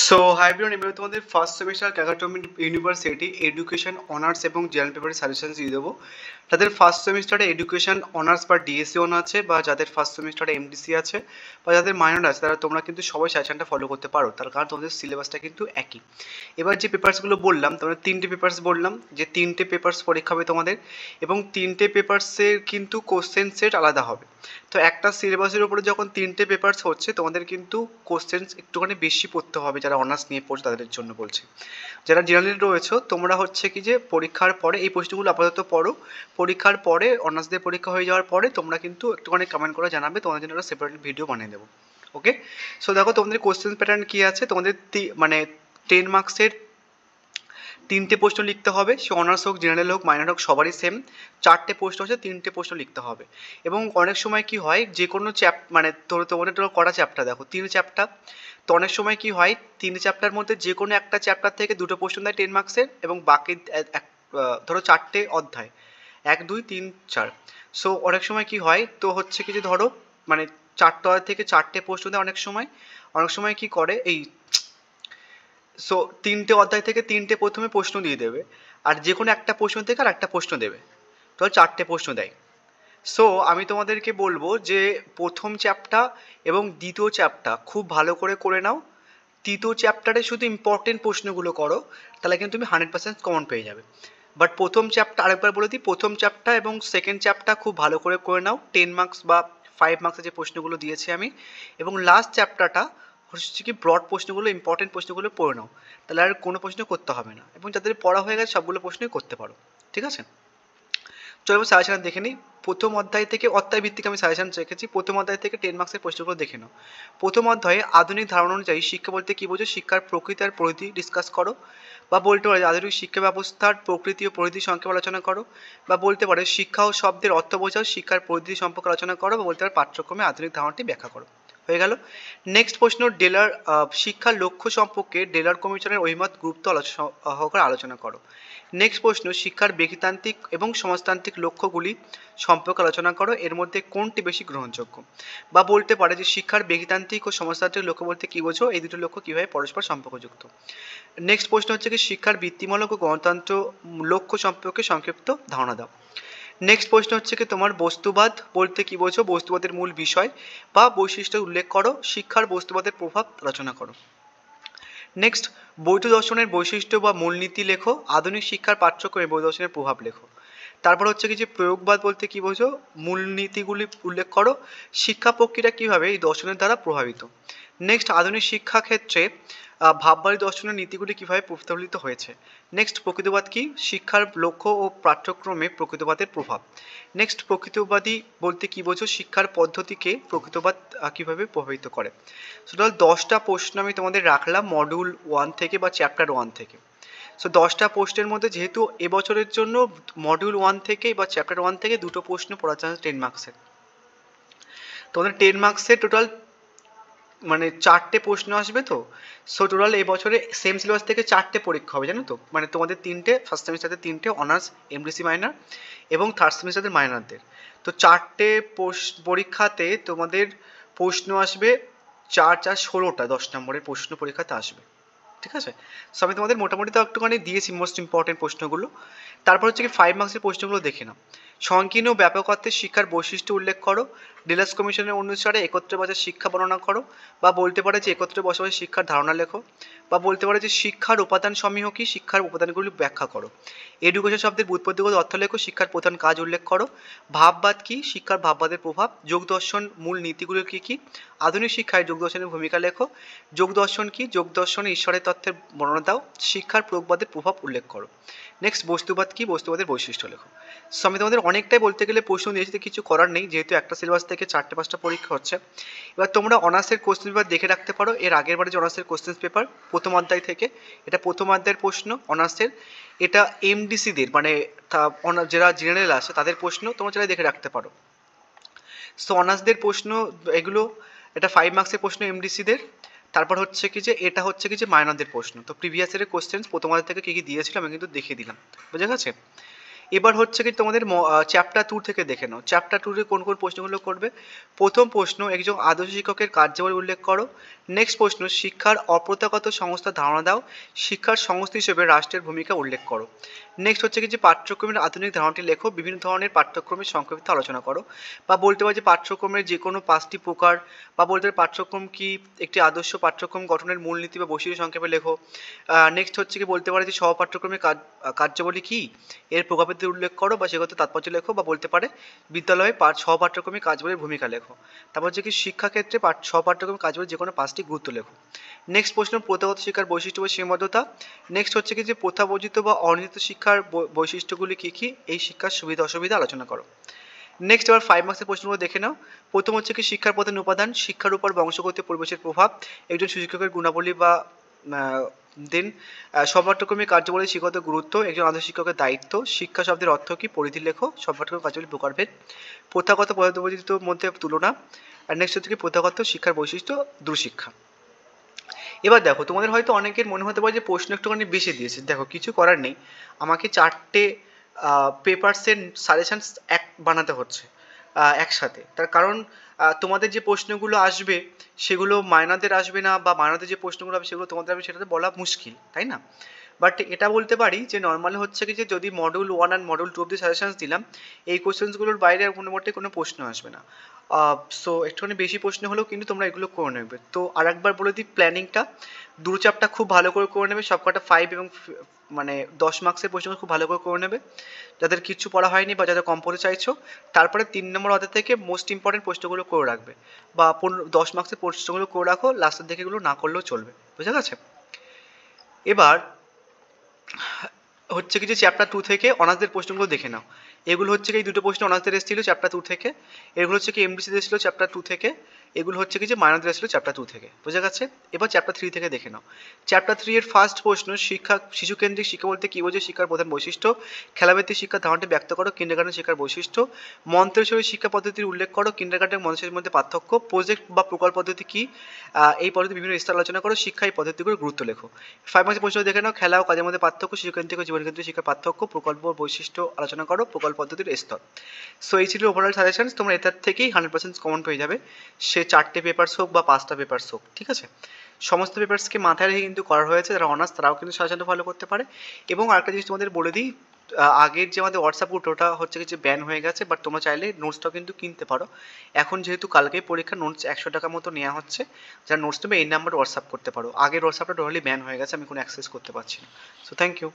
So high everyone, এবার তোমাদের first semester ক্যাকাটোমি ইউনিভার্সিটি এডুকেশন অনার্স এবং জেনারেল পেপারের সাজেশন দিয়ে দেবো। তাদের ফার্স্ট সেমিস্টারে এডুকেশন অনার্স বা ডিএসসি অন আছে, বা যাদের ফার্স্ট সেমিস্টারে এমডিসি আছে, বা যাদের মাইনর আছে, তারা তোমরা কিন্তু সবাই সাজেশনটা ফলো করতে পারো, তার কারণ তোমাদের সিলেবাসটা কিন্তু একই। এবার যে পেপারসগুলো বললাম, তোমাদের তিনটে পেপারস বললাম, যে তিনটে পেপারস পরীক্ষা হবে তোমাদের, এবং তিনটে পেপারসের কিন্তু কোশ্চেন সেট আলাদা হবে। তো একটা সিলেবাসের উপরে যখন তিনটে পেপারস হচ্ছে, তোমাদের কিন্তু কোশ্চেন একটুখানি বেশি পড়তে হবে। যারা অনার্স নিয়ে পড়ছে তাদের জন্য বলছি। যারা জেনারেল রয়েছে, তোমরা হচ্ছে কি যে পরীক্ষার পরে এই প্রশ্নগুলো আপাতত পড়ো, পরীক্ষার পরে অনার্সদের পরীক্ষা হয়ে যাওয়ার পরে তোমরা কিন্তু একটুখানি কমেন্ট করে জানাবে, তোমাদের জন্য একটা সেপারেট ভিডিও বানিয়ে দেবো। ওকে, সো দেখো তোমাদের কোশ্চেন প্যাটার্ন কী আছে। তোমাদের মানে 10 মার্কসের তিনটে প্রশ্ন লিখতে হবে, সে অনার্স হোক, জেনারেল হোক, মাইনর হোক, সবারই সেম। চারটে প্রশ্ন হচ্ছে, তিনটে প্রশ্ন লিখতে হবে। এবং অনেক সময় কি হয়, যে কোনো মানে তোমাদের কটা চ্যাপ্টার দেখো, 3 চ্যাপ্টার। তো অনেক সময় কি হয়, 3 চ্যাপ্টার মধ্যে যে কোনো একটা চ্যাপ্টার থেকে দুটো প্রশ্ন দেয় 10 মার্কসের, এবং বাকি ধরো 4টে অধ্যায়, 1 2 3 4। সো অনেক সময় কি হয়, তো হচ্ছে কি যে ধরো মানে 4টে অধ্যায় থেকে 4টে প্রশ্ন দেয় অনেক সময়। অনেক সময় কি করে, এই সো 3টে অধ্যায় থেকে 3টে প্রথমে প্রশ্ন দিয়ে দেবে, আর যে কোনো একটা প্রশ্ন থেকে আর একটা প্রশ্ন দেবে, তো 4টে প্রশ্ন দেয়। সো আমি তোমাদেরকে বলবো যে প্রথম চ্যাপ্টার এবং দ্বিতীয় চ্যাপ্টার খুব ভালো করে করে নাও। তৃতীয় চ্যাপ্টারে শুধু ইম্পর্টেন্ট প্রশ্নগুলো করো, তাহলে কিন্তু তুমি 100% কমন পেয়ে যাবে। বাট প্রথম চ্যাপ্টার, আরেকবার বলে দিই, প্রথম চ্যাপ্টার এবং সেকেন্ড চ্যাপ্টার খুব ভালো করে নাও, 10 মার্কস বা 5 মার্কসের যে প্রশ্নগুলো দিয়েছি আমি। এবং লাস্ট চ্যাপ্টারটা হচ্ছে কি ব্রড প্রশ্নগুলো, ইম্পর্টেন্ট প্রশ্নগুলো পড়ে নাও, তাহলে আর কোনো প্রশ্ন করতে হবে না, এবং যাদের পড়া হয়ে গেছে সবগুলো প্রশ্নই করতে পারো। ঠিক আছে, চলো এবার সাজেশন দেখে নিই। প্রথম অধ্যায় থেকে, অধ্যায় ভিত্তিক আমি সাজেশন রেখেছি, প্রথম অধ্যায় থেকে 10 মার্কসের প্রশ্নগুলো দেখে নাও। প্রথম অধ্যায়ে আধুনিক ধারণা অনুযায়ী শিক্ষা বলতে কী বোঝো, শিক্ষার প্রকৃতি আর পরিধি ডিসকাস করো। বা বলতে পারে আধুনিক শিক্ষা ব্যবস্থার প্রকৃতি ও পরিধি সংক্ষেপে আলোচনা করো। বা বলতে পারে শিক্ষা ও শব্দের অর্থ বোঝাও, শিক্ষার পরিধি সম্পর্কে আলোচনা করো। বা বলতে পারে পাঠ্যক্রমে আধুনিক ধারণাটি ব্যাখ্যা করো। হয়ে গেল। নেক্সট প্রশ্ন, ডেলার শিক্ষার লক্ষ্য সম্পর্কে ডেলার কমিশনের অভিমত গুরুত্ব সহকারে আলোচনা করো। নেক্সট প্রশ্ন, শিক্ষার ব্যক্তিতান্ত্রিক এবং সমাজতান্ত্রিক লক্ষ্যগুলি সম্পর্কে আলোচনা করো, এর মধ্যে কোনটি বেশি গ্রহণযোগ্য। বা বলতে পারে যে শিক্ষার ব্যক্তিতান্ত্রিক ও সমাজতান্ত্রিক লক্ষ্য বলতে কী বোঝো, এই দুটো লক্ষ্য কীভাবে পরস্পর সম্পর্কযুক্ত। নেক্সট প্রশ্ন হচ্ছে কি, শিক্ষার বৃত্তিমূলক ও গণতন্ত্র লক্ষ্য সম্পর্কে সংক্ষিপ্ত ধারণা দাও। নেক্সট প্রশ্ন হচ্ছে কি তোমার, বস্তুবাদ বলতে কী বোঝো, বস্তুবাদের মূল বিষয় বা বৈশিষ্ট্য উল্লেখ করো, শিক্ষার বস্তুবাদের প্রভাব আলোচনা করো। নেক্সট, বৌদ্ধ দর্শনের বৈশিষ্ট্য বা মূলনীতি লেখো, আধুনিক শিক্ষার পাঠ্যক্রমে বৌদ্ধ দর্শনের প্রভাব লেখো। তারপর হচ্ছে কি যে প্রয়োগবাদ বলতে কী বোঝো, মূলনীতিগুলি উল্লেখ করো, শিক্ষা প্রক্রিয়া কীভাবে এই দর্শনের দ্বারা প্রভাবিত। নেক্সট, আধুনিক শিক্ষাক্ষেত্রে ভাববাদী দর্শনের নীতিগুলি কীভাবে প্রতিফলিত হয়েছে। নেক্সট, প্রকৃতবাদ কি, শিক্ষার লক্ষ্য ও পাঠ্যক্রমে প্রকৃতবাদের প্রভাব। নেক্সট, প্রকৃতবাদী বলতে কী বোঝো, শিক্ষার পদ্ধতিকে প্রকৃতবাদ কীভাবে প্রভাবিত করে। টোটাল 10টা প্রশ্ন আমি তোমাদের রাখলাম মডিউল 1 থেকে বা চ্যাপ্টার 1 থেকে। সো 10টা প্রশ্নের মধ্যে যেহেতু এবছরের জন্য মডিউল 1 থেকে বা চ্যাপ্টার 1 থেকে দুটো প্রশ্ন পড়ার চান্স 10 মার্কসের। তোমাদের 10 মার্কসের টোটাল মানে 4টে প্রশ্ন আসবে। তো সো টোটাল এই বছরে সেম সিলেবাস থেকে 4টে পরীক্ষা হবে, জানো তো। মানে তোমাদের 3টে ফার্স্ট সেমিস্টারে, 3টে অনার্স এমডিসি মাইনর, এবং থার্ড সেমিস্টারের মাইনরদের। তো 4টে পরীক্ষাতে তোমাদের প্রশ্ন আসবে 4 4 16টা 10 নম্বরের প্রশ্ন পরীক্ষাতে আসবে। ঠিক আছে, সো আমি তোমাদের মোটামুটি তো একটুখানি দিয়েছি মোস্ট ইম্পর্টেন্ট প্রশ্নগুলো। তারপর হচ্ছে কি 5 মার্কসের প্রশ্নগুলো দেখে নাও। সংকীর্ণ ব্যাপক অর্থে শিক্ষার বৈশিষ্ট্য উল্লেখ করো, ডিলাস কমিশনের অনুসারে একত্রে বাজার শিক্ষা বর্ণনা করো। বা বলতে পারে যে একত্রে বসবাস শিক্ষার ধারণা লেখো। বা বলতে পারে যে শিক্ষার উপাদান সমূহ কি, শিক্ষার উপাদানগুলি ব্যাখ্যা করো। এডুকেশন শব্দের ব্যুৎপত্তিগত অর্থ লেখো, শিক্ষার প্রধান কাজ উল্লেখ করো। ভাববাদ কি, শিক্ষার ভাববাদের প্রভাব। যোগ দর্শন মূল নীতিগুলো কী কী, আধুনিক শিক্ষায় যোগ দর্শনের ভূমিকা লেখো। যোগ দর্শন কি, যোগ দর্শনে ঈশ্বরের তত্ত্বের বর্ণনা দাও, শিক্ষার প্রয়োগবাদের প্রভাব উল্লেখ করো। নেক্সট, বস্তুবাদ কি, বস্তুবাদের বৈশিষ্ট্য লেখো। সো আমি তোমাদের অনেকটাই বলতে গেলে প্রশ্ন দিয়েছি, কিছু করার নেই, যেহেতু একটা সিলেবাস থেকে 4টে 5টা পরীক্ষা হচ্ছে। এবার তোমরা অনার্সের কোশ্চেন পেপার দেখে রাখতে পারো, এর আগের বারে যে অনার্সের কোশ্চেন পেপার প্রথম অধ্যায় থেকে, এটা প্রথম অধ্যায়ের প্রশ্ন অনার্সের। এটা এমডিসিদের মানে যারা জেনারেল আছে তাদের প্রশ্ন, তোমরা চাইলে দেখে রাখতে পারো। সো অনার্সদের প্রশ্ন এগুলো, এটা 5 মার্কসের প্রশ্ন এমডিসিদের। তারপর হচ্ছে কি যে এটা হচ্ছে কি যে মাইনরদের প্রশ্ন। তো প্রিভিয়াস ইয়ারের কোশ্চেন প্রথম অধ্যায় থেকে কী কী দিয়েছিল আমি কিন্তু দেখিয়ে দিলাম, বুঝে গেছে। এবার হচ্ছে কি তোমাদের চ্যাপ্টার 2 থেকে দেখে নাও, চ্যাপ্টার 2 কোন কোন প্রশ্নগুলো করবে। প্রথম প্রশ্ন, একজন আদর্শ শিক্ষকের কার্যাবলী উল্লেখ করো। নেক্সট প্রশ্ন, শিক্ষার অপ্রথাগত সংস্থার ধারণা দাও, শিক্ষার সংস্থা হিসেবে রাষ্ট্রের ভূমিকা উল্লেখ করো। নেক্সট হচ্ছে কি যে পাঠ্যক্রমের আধুনিক ধারণাটি লেখো, বিভিন্ন ধরনের পাঠ্যক্রমের সংক্ষিপ্ত আলোচনা করো। বা বলতে পারি যে পাঠ্যক্রমের যে কোনো 5টি প্রকার, বা বলতে পারি পাঠ্যক্রম কি একটি আদর্শ পাঠ্যক্রম গঠনের মূলনীতি বা বৈশিষ্ট্য সংক্ষেপে লেখো। নেক্সট হচ্ছে কি বলতে পারে যে সহপাঠ্যক্রমের কার্যাবলী কি, এর প্রভাবের উল্লেখ করো বা সেগত তাৎপর্য লেখো। বা বলতে পারে বিদ্যালয়ে সহপাঠ্যক্রমিক কার্যাবলীর ভূমিকা লেখো। তারপর হচ্ছে কি শিক্ষাক্ষেত্রে সহপাঠ্যক্রমিক কার্যাবলী যে কোনো 5টি গুরুত্ব লেখো। নেক্সট প্রশ্ন, প্রথাগত শিক্ষার বৈশিষ্ট্য বা সীমাবদ্ধতা। নেক্সট হচ্ছে কি যে প্রথাবর্জিত বা অনিয়মিত শিক্ষার বৈশিষ্ট্যগুলি কী কী, এই শিক্ষার সুবিধা অসুবিধা আলোচনা করো। নেক্সট এবার 5 মার্কসের প্রশ্নগুলো দেখে নাও। প্রথম হচ্ছে কি শিক্ষার প্রধান উপাদান, শিক্ষার উপর বংশগত পরিবেশের প্রভাব, একজন শিক্ষকের গুণাবলী বা দেন সহপাঠ্যক্রমিক কার্যাবলী শিক্ষকদের গুরুত্ব, একজন আদর্শ শিক্ষকের দায়িত্ব, শিক্ষা শব্দের অর্থ কি, পরিধি লেখো, সহপাঠ্যক্রমিক কার্যাবলী প্রকারভেদ, প্রথাগত পদ্ধতির মধ্যে তুলনা। আর নেক্সট হচ্ছে কি প্রথাগত শিক্ষার বৈশিষ্ট্য, দূরশিক্ষা। এবার দেখো তোমাদের হয়তো অনেকের মনে হতে পারে যে প্রশ্ন একটুখানি বেশি দিয়েছে। দেখো কিছু করার নেই, আমাকে 4টে পেপারসের সাজেশনস বানাতে হচ্ছে একসাথে। তার কারণ তোমাদের যে প্রশ্নগুলো আসবে সেগুলো মাইনরদের আসবে না, বা মাইনরদের যে প্রশ্নগুলো হবে সেগুলো তোমাদের আসবে, সেটাতে বলা মুশকিল, তাই না? বাট এটা বলতে পারি যে নর্মালি হচ্ছে কি যে যদি মডিউল 1 আর মডিউল 2 অব্দি সাজেশনস দিলাম, এই কোশ্চেন্সগুলোর বাইরে আর মোটামুটি কোনো প্রশ্ন আসবে না। সো একটুখানি বেশি প্রশ্ন হলেও কিন্তু তোমরা এগুলো করে নেবে। তো আর একবার বলে দিই প্ল্যানিংটা, দুটো চ্যাপ্টার খুব ভালো করে নেবে, সবকটা 5 এবং মানে 10 মার্কসের প্রশ্ন খুব ভালো করে নেবে, যাদের কিচ্ছু পড়া হয়নি বা যাদের কম পড়তে চাইছো। তারপরে 3 নম্বর অধ্যায় থেকে মোস্ট ইম্পর্টেন্ট প্রশ্নগুলো করে রাখবে, বা 10 মার্কসের প্রশ্নগুলো করে রাখো, লাস্টের দিকে এগুলো না করলেও চলবে। বুঝা গেছে? এবার হচ্ছে কি যে চ্যাপ্টার 2 থেকে অনার্সদের প্রশ্নগুলো দেখে নাও। এগুলো হচ্ছে কি এই দুটো প্রশ্ন অনার্সদের এসেছিল চ্যাপ্টার 2 থেকে, এগুলো হচ্ছে কি এমডিসিদের এসেছিল চ্যাপ্টার 2 থেকে, এগুলো হচ্ছে কি যে মাইনরদের এসেছিল চ্যাপ্টার 2 থেকে। বুঝা গেছে? এবার চ্যাপ্টার 3 থেকে দেখে নাও। চ্যাপ্টার 3 এর ফার্স্ট প্রশ্ন, শিশুকেন্দ্রিক শিক্ষা বলতে কি বোঝো, শিক্ষার প্রধান বৈশিষ্ট্য, খেলাভিত্তিক শিক্ষার ধারণাটি ব্যক্ত করো, কিন্ডারগার্টেন শিক্ষার বৈশিষ্ট্য, মন্তেশ্বরী শিক্ষা পদ্ধতির উল্লেখ করো, কিন্ডারগার্টেন মন্তেশ্বরীর মধ্যে পার্থক্য, প্রজেক্ট বা প্রকল্প পদ্ধতি কি, এই পদ্ধতি বিভিন্ন স্তর আলোচনা করো, শিক্ষা এই পদ্ধতিগুলোর গুরুত্ব লেখো। 5 মার্কসের প্রশ্ন দেখে নাও, খেলা ও কাজের মধ্যে পার্থক্য, শিশুকেন্দ্রিক ও জীবনকেন্দ্রিক শিক্ষার পার্থক্য, প্রকল্প বৈশিষ্ট্য আলোচনা করো, প্রকল্প পদ্ধতির স্তর। সো এই ছিল ওভারঅল সাজেশন, তোমরা এটার থেকেই 100% কমন পেয়ে যাবে, সে 4টে পেপারস হোক বা 5টা পেপারস হোক, ঠিক আছে? সমস্ত পেপারসকে মাথায় রেখে কিন্তু করা হয়েছে, যারা অনার্স তারাও কিন্তু সাজেশনটা ফলো করতে পারে। এবং আরেকটা জিনিস তোমাদের বলে দিই, আগের যে আমাদের হোয়াটসঅ্যাপ গ্রুপ ওটা হচ্ছে কি যে ব্যান হয়ে গেছে, বাট তোমরা চাইলে নোটসটাও কিন্তু কিনতে পারো। এখন যেহেতু কালকেই পরীক্ষা, নোটস 100 টাকা মতো নেওয়া হচ্ছে, যারা নোটস নেবে এই নাম্বার হোয়াটসঅ্যাপ করতে পারো। আগের হোয়াটসঅ্যাপটা টোটালি ব্যান হয়ে গেছে, আমি কোনো অ্যাক্সেস করতে পারছি না। So thank you.